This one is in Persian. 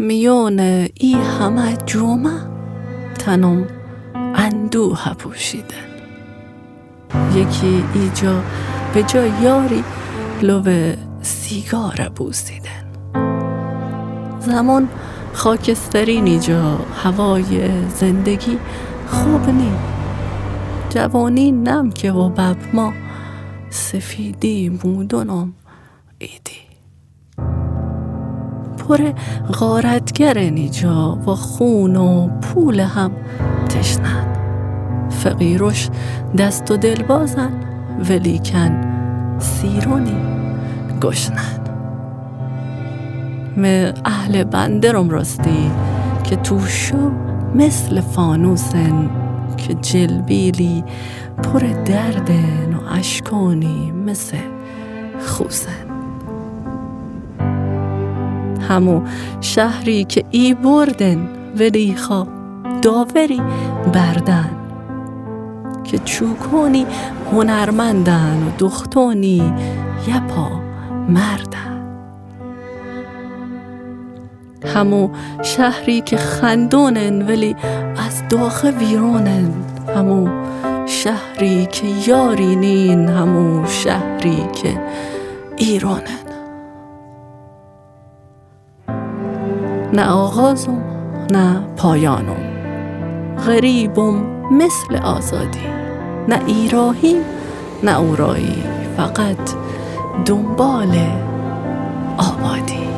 میون ای همه جومه تنم اندوه پوشیدن. یکی ایجا به جا یاری لو سیگار بوسیدن. زمان خاکسترین ایجا هوای زندگی خوب نی. جوانی نم که و بب ما سفیدی مودنم ایدی. پر غارتگر نیجا و خون و پول هم تشنن. فقیرش دست و دل بازن ولیکن سیرونی گشنن. می اهل بندرم راستی که توشو مثل فانوسن که جلبیلی پر دردن و اشکانی مثل خوسن. همو شهری که ای بردن ولی خواه داوری بردن که چوکونی هنرمندن و دختونی یپا مردن. همو شهری که خندونن ولی از داخل ویرونن. همو شهری که یارینین، همو شهری که ایرانن. نه آغازم نه پایانم، غریبم مثل آزادی. نه ایراهیم نه اورایی، فقط دنبال آبادی.